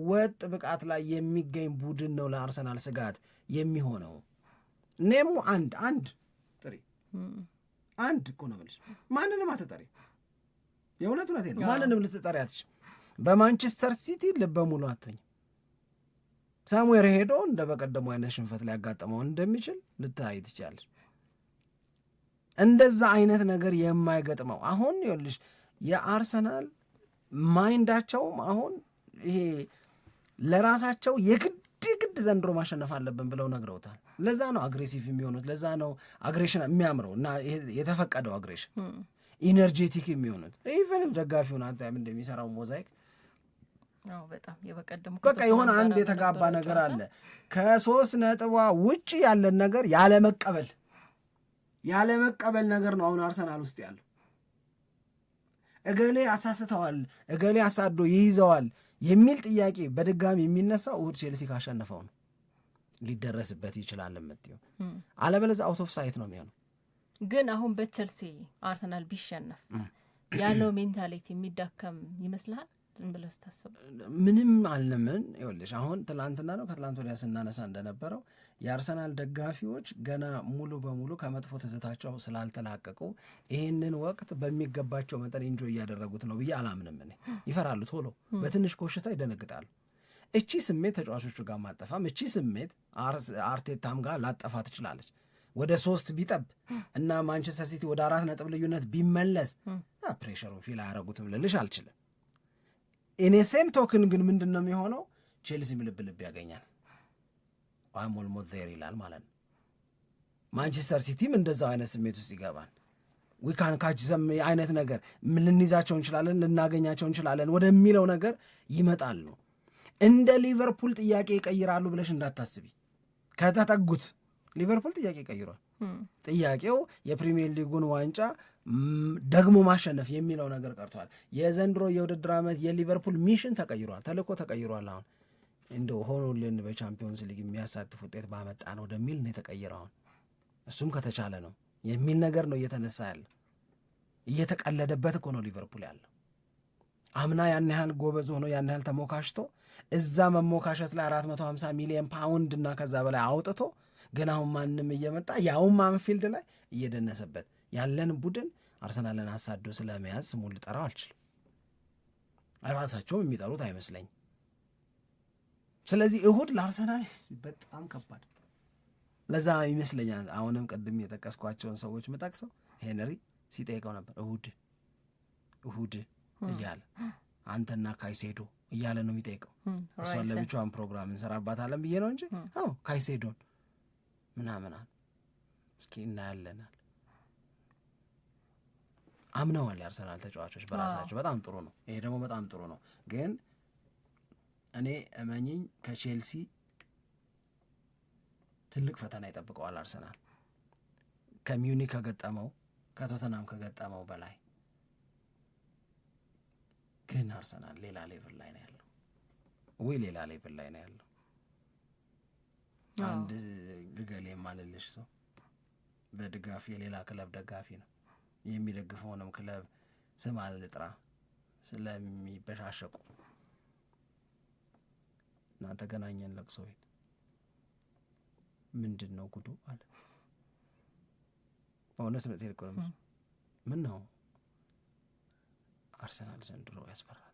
ወጥ ብቃት ላይ የሚገኝ ቡድን ነው ለአርሰናል ስጋት የሚሆነው? ኔሙ አንድ ጥሪ አንድ እኮ ነው የምልሽ። ማንንም አትጠሪ። የእውነት ነው። ማንንም ልትጠሪ አትችም። በማንቸስተር ሲቲ ልበ ሙሉ አትኝ። ሳሙኤል ሄዶ እንደ በቀደሙ አይነት ሽንፈት ሊያጋጥመው እንደሚችል ልታይ ትችላለች። እንደዛ አይነት ነገር የማይገጥመው አሁን ይኸውልሽ የአርሰናል ማይንዳቸውም አሁን ይሄ ለራሳቸው የግድ ዘንድሮ ማሸነፍ አለብን ብለው ነግረውታል። ለዛ ነው አግሬሲቭ የሚሆኑት። ለዛ ነው አግሬሽን የሚያምረው እና የተፈቀደው አግሬሽን ኢነርጄቲክ የሚሆኑት። ኢቨንም ደጋፊውን አንተም እንደሚሰራው ሞዛይክ በቃ የሆነ አንድ የተጋባ ነገር አለ። ከ3 ነጥቧ ውጭ ያለን ነገር ያለመቀበል ነገር ነው አሁን አርሰናል ውስጥ ያለው። እገሌ አሳስተዋል፣ እገሌ አሳዶ ይይዘዋል የሚል ጥያቄ በድጋሚ የሚነሳው እሁድ ቼልሲ ካሸነፈው ነው። ሊደረስበት ይችላል የምትይው፣ አለበለዚያ አውት ኦፍ ሳይት ነው የሚሆነው። ግን አሁን በቼልሲ አርሰናል ቢሸነፍ ያለው ሜንታሊቲ የሚዳከም ይመስልሃል? ዝም ብለህ ስታስብ ምንም አልነምን። ይኸውልሽ አሁን ትላንትና ነው ከትላንት ወዲያ ስናነሳ እንደነበረው የአርሰናል ደጋፊዎች ገና ሙሉ በሙሉ ከመጥፎ ትዝታቸው ስላልተላቀቁ ይህንን ወቅት በሚገባቸው መጠን ኢንጆይ እያደረጉት ነው ብዬ አላምንም። እኔ ይፈራሉ፣ ቶሎ በትንሽ ኮሽታ ይደነግጣሉ። እቺ ስሜት ተጫዋቾቹ ጋር ማጠፋም እቺ ስሜት አርቴታም ጋር ላጠፋ ትችላለች። ወደ 3 ቢጠብ እና ማንቸስተር ሲቲ ወደ 4 ነጥብ ልዩነት ቢመለስ ፕሬሸሩን ፊል አያረጉትም ልልሽ አልችልም። እኔ ሴም ቶክን ግን ምንድን ነው የሚሆነው? ቼልሲም ልብ ያገኛል፣ አም ኦልሞስት ዜር ይላል ማለት ነው። ማንቸስተር ሲቲም እንደዛው አይነት ስሜት ውስጥ ይገባል። ዊካን ካች ዘም አይነት ነገር ልንይዛቸው እንችላለን፣ ልናገኛቸው እንችላለን ወደሚለው ነገር ይመጣሉ። እንደ ሊቨርፑል ጥያቄ ይቀይራሉ ብለሽ እንዳታስቢ። ከተጠጉት ሊቨርፑል ጥያቄ ይቀይሯል። ጥያቄው የፕሪሚየር ሊጉን ዋንጫ ደግሞ ማሸነፍ የሚለው ነገር ቀርቷል። የዘንድሮ የውድድር ዓመት የሊቨርፑል ሚሽን ተቀይሯል፣ ተልእኮ ተቀይሯል። አሁን እንደው ሆኖልን በቻምፒዮንስ ሊግ የሚያሳትፍ ውጤት ባመጣ ነው ወደሚል ነው የተቀየረው። አሁን እሱም ከተቻለ ነው የሚል ነገር ነው እየተነሳ ያለ። እየተቀለደበት እኮ ነው ሊቨርፑል ያለው። አምና ያን ያህል ጎበዝ ሆኖ ያን ያህል ተሞካሽቶ እዛ መሞካሸት ላይ 450 ሚሊዮን ፓውንድ እና ከዛ በላይ አውጥቶ ግን አሁን ማንም እየመጣ ያውም አንፊልድ ላይ እየደነሰበት ያለን ቡድን አርሰናልን አሳዶ ስለመያዝ ስሙን ልጠራው አልችልም። ራሳቸውም የሚጠሩት አይመስለኝ። ስለዚህ እሁድ ለአርሰናል በጣም ከባድ፣ ለዛ ይመስለኛል አሁንም ቅድም የጠቀስኳቸውን ሰዎች መጠቅሰው ሄነሪ ሲጠይቀው ነበር እሁድ እያለ አንተና ካይሴዶ እያለ ነው የሚጠይቀው። እሷን ለብቻዋን ፕሮግራም እንሰራባታለን ብዬ ነው እንጂ ካይሴዶን ምናምናል እስኪ እናያለናል። አምነዋል የአርሰናል ተጫዋቾች በራሳቸው። በጣም ጥሩ ነው። ይሄ ደግሞ በጣም ጥሩ ነው። ግን እኔ እመኝኝ ከቼልሲ ትልቅ ፈተና ይጠብቀዋል አርሰናል ከሚዩኒክ ከገጠመው ከቶተናም ከገጠመው በላይ። ግን አርሰናል ሌላ ሌቭል ላይ ነው ያለው። ሌላ ሌቭል ላይ ነው ያለው። አንድ ግገሌ የማልልሽ ሰው በድጋፍ የሌላ ክለብ ደጋፊ ነው። የሚደግፈውንም ክለብ ስም አልጥራ ስለሚበሻሸቁ እና ተገናኘን ለቅሶ ቤት። ምንድን ነው ጉዱ አለ። በእውነት ነው ቴሌኮም ምን ነው አርሰናል ዘንድሮ ያስፈራል።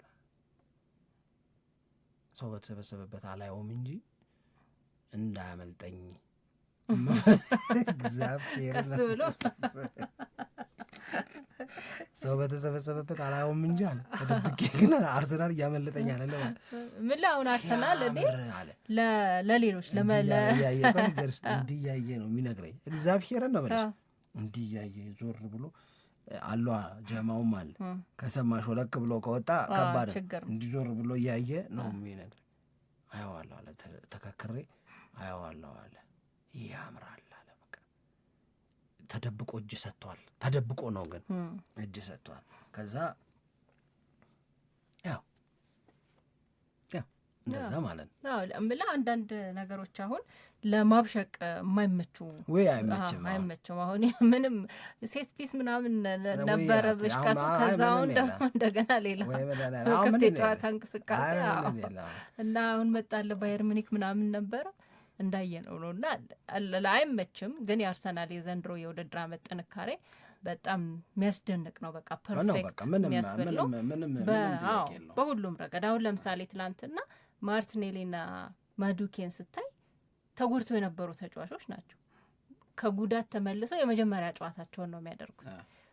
ሰው በተሰበሰበበት አላየውም እንጂ እንዳያመልጠኝ እግዚአብሔር ቀስ ብሎ ሰው በተሰበሰበበት አላየውም እንጂ አለ ተደብቄ ግን አርሰናል እያመለጠኝ አለ። ምን አሁን አርሰናል ለሌሎች እንዲያየ ነው የሚነግረኝ። እግዚአብሔርን ነው በለሽ እንዲያየ ዞር ብሎ አሏ ጀማውም አለ ከሰማሽ ወለክ ብሎ ከወጣ ከባድ እንዲዞር ብሎ እያየ ነው የሚነግረኝ። አየዋለሁ አለ ተከክሬ አየዋለሁ አለ ያምራል አለ። በቃ ተደብቆ እጅ ሰጥቷል። ተደብቆ ነው ግን እጅ ሰጥቷል። ከዛ ያው እንደዛ ማለት ነው። እምላ አንዳንድ ነገሮች አሁን ለማብሸቅ የማይመቹ ወይ አይመችም። አሁን ምንም ሴት ፒስ ምናምን ነበረ ብሽቀቱ። ከዛውን ደግሞ እንደገና ሌላ ክፍት የጨዋታ እንቅስቃሴ እና አሁን መጣለ ባየር ሙኒክ ምናምን ነበረ እንዳየ ነው እና አይመችም። ግን የአርሰናል የዘንድሮ የውድድር ዓመት ጥንካሬ በጣም የሚያስደንቅ ነው። በቃ ፐርፌክት የሚያስበለው በሁሉም ረገድ። አሁን ለምሳሌ ትላንትና ማርቲኔሊና ማዱኬን ስታይ ተጎድተው የነበሩ ተጫዋቾች ናቸው። ከጉዳት ተመልሰው የመጀመሪያ ጨዋታቸውን ነው የሚያደርጉት።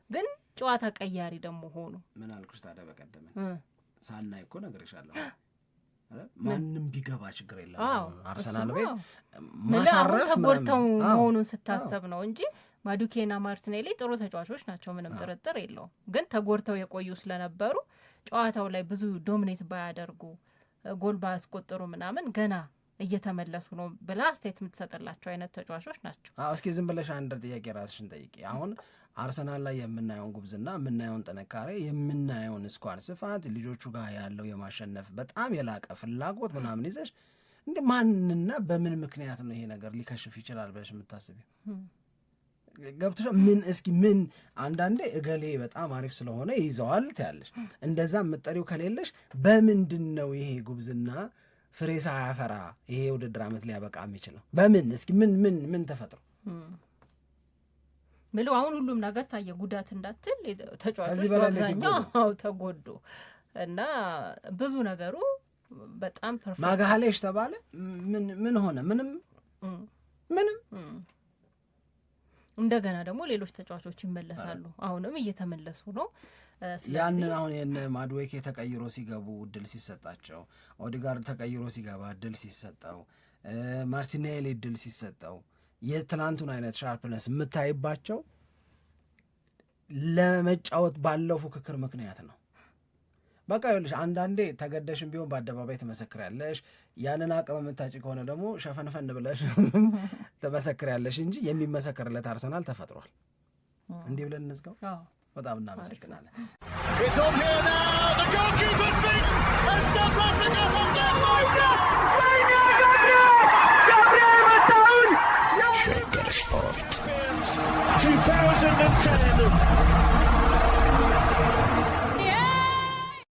ግን ጨዋታ ቀያሪ ደግሞ ሆኑ። ምን አልኩሽ ታዲያ በቀደም ሳናይ እኮ ነግሬሻለሁ። ማንም ቢገባ ችግር የለም አርሰናል ቤት ማሳረፍ ተጎድተው መሆኑን ስታሰብ ነው እንጂ ማዱኬና ማርቲኔሊ ጥሩ ተጫዋቾች ናቸው፣ ምንም ጥርጥር የለውም። ግን ተጎድተው የቆዩ ስለነበሩ ጨዋታው ላይ ብዙ ዶሚኔት ባያደርጉ ጎል ባያስቆጥሩ ምናምን ገና እየተመለሱ ነው ብላ አስተያየት የምትሰጥላቸው አይነት ተጫዋቾች ናቸው። እስኪ ዝም ብለሽ አንድ ጥያቄ ራስሽን ጠይቂ። አሁን አርሰናል ላይ የምናየውን ጉብዝና፣ የምናየውን ጥንካሬ፣ የምናየውን ስኳድ ስፋት፣ ልጆቹ ጋር ያለው የማሸነፍ በጣም የላቀ ፍላጎት ምናምን ይዘሽ እንደ ማንና በምን ምክንያት ነው ይሄ ነገር ሊከሽፍ ይችላል ብለሽ የምታስቢው? ገብቶሽ ምን አንዳንዴ እገሌ በጣም አሪፍ ስለሆነ ይዘዋል ትያለሽ። እንደዛ የምትጠሪው ከሌለሽ በምንድን ነው ይሄ ጉብዝና ፍሬ ሳያፈራ ይሄ ውድድር ዓመት ሊያበቃ የሚችለው? በምን እስኪ ምን ተፈጥሮ ምለው አሁን ሁሉም ነገር ታየ። ጉዳት እንዳትል ተጫዋቾች በአብዛኛው ተጎዱ እና ብዙ ነገሩ በጣም ፐርፌክት ማጋሌሽ ተባለ። ምን ሆነ? ምንም እንደገና ደግሞ ሌሎች ተጫዋቾች ይመለሳሉ። አሁንም እየተመለሱ ነው። ያንን አሁን የነ ማድዌኬ ተቀይሮ ሲገቡ እድል ሲሰጣቸው፣ ኦዲጋርድ ተቀይሮ ሲገባ እድል ሲሰጠው፣ ማርቲኔሊ እድል ሲሰጠው የትናንቱን አይነት ሻርፕነስ የምታይባቸው ለመጫወት ባለው ፉክክር ምክንያት ነው። በቃ ይኸውልሽ አንዳንዴ ተገደሽም ቢሆን በአደባባይ ትመሰክሪያለሽ። ያንን አቅም የምታጭ ከሆነ ደግሞ ሸፈንፈን ብለሽ ትመሰክሪያለሽ እንጂ የሚመሰክርለት አርሰናል ተፈጥሯል። እንዲህ ብለን እንዝጋው። በጣም እናመሰግናለን።